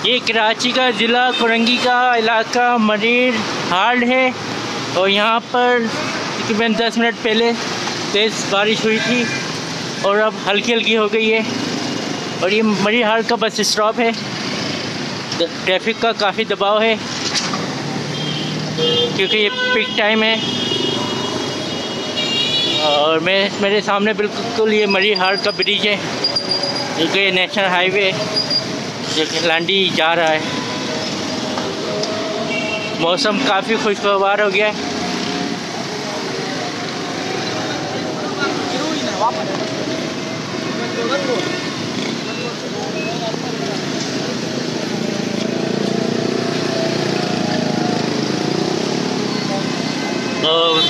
ये कराची का ज़िला कोरंगी का इलाका मरीर हार्ड है और यहाँ पर तकरीबन 10 मिनट पहले तेज़ बारिश हुई थी और अब हल्की हल्की हो गई है। और ये मरीर हार्ड का बस स्टॉप है। ट्रैफिक का काफ़ी दबाव है क्योंकि ये पीक टाइम है। और मेरे सामने बिल्कुल ये मरीर हार्ड का ब्रिज है जो कि नेशनल हाईवे जो कि लांडी जा रहा है। मौसम काफ़ी खुशगवार हो गया है।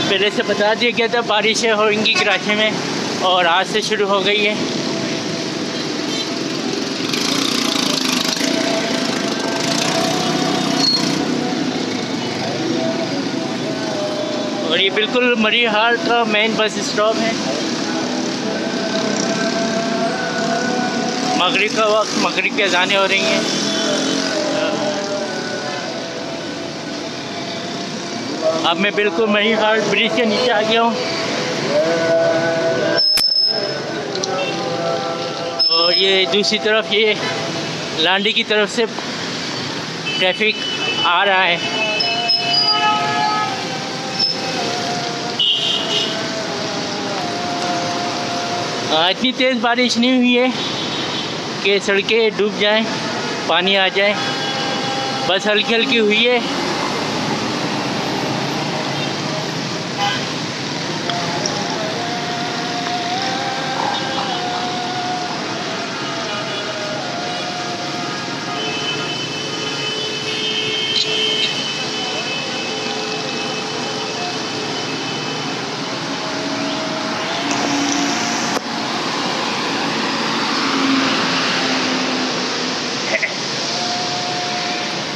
पहले से बता दिया गया था बारिशें होंगी कराची में और आज से शुरू हो गई है। और ये बिल्कुल मरीर हार्ड का मेन बस स्टॉप है। मगरिब का वक्त, मगरिब की अज़ानें हो रही हैं। अब मैं बिल्कुल मरीर हार्ड ब्रिज के नीचे आ गया हूँ और ये दूसरी तरफ ये लांडी की तरफ से ट्रैफिक आ रहा है। इतनी तेज़ बारिश नहीं हुई है कि सड़कें डूब जाएं, पानी आ जाए, बस हल्की हल्की हुई है।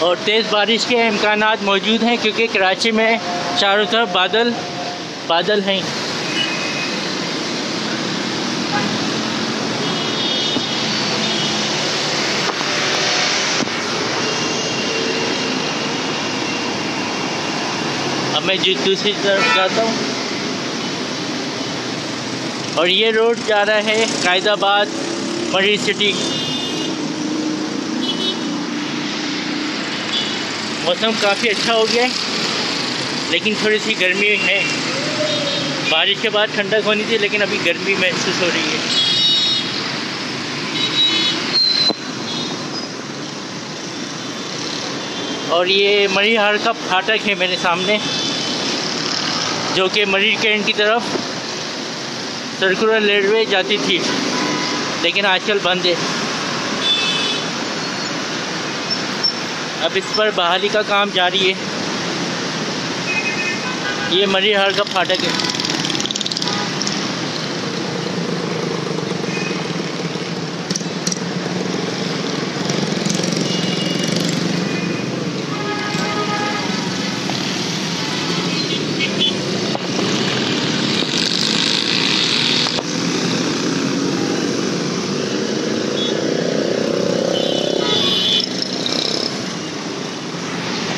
और तेज़ बारिश के इम्कानात मौजूद हैं क्योंकि कराची में चारों तरफ बादल हैं। अब मैं दूसरी तरफ जाता हूँ और ये रोड जा रहा है कायदाबाद मरीर सिटी। मौसम काफ़ी अच्छा हो गया है लेकिन थोड़ी सी गर्मी है। बारिश के बाद ठंडक होनी थी लेकिन अभी गर्मी महसूस हो रही है। और ये मरीर हार्ड का फाटक है मेरे सामने जो कि मरीर कैंट की तरफ सर्कुलर रेलवे जाती थी लेकिन आजकल बंद है। अब इस पर बहाली का काम जारी है। ये मरीर हार्ड का फाटक है।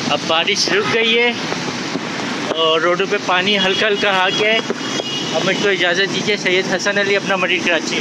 अब बारिश रुक गई है और रोडों पे पानी हल्का हल्का आ गया है। अब मुझको इजाज़त दीजिए। सैयद हसन अली, अपना मरीर कराची।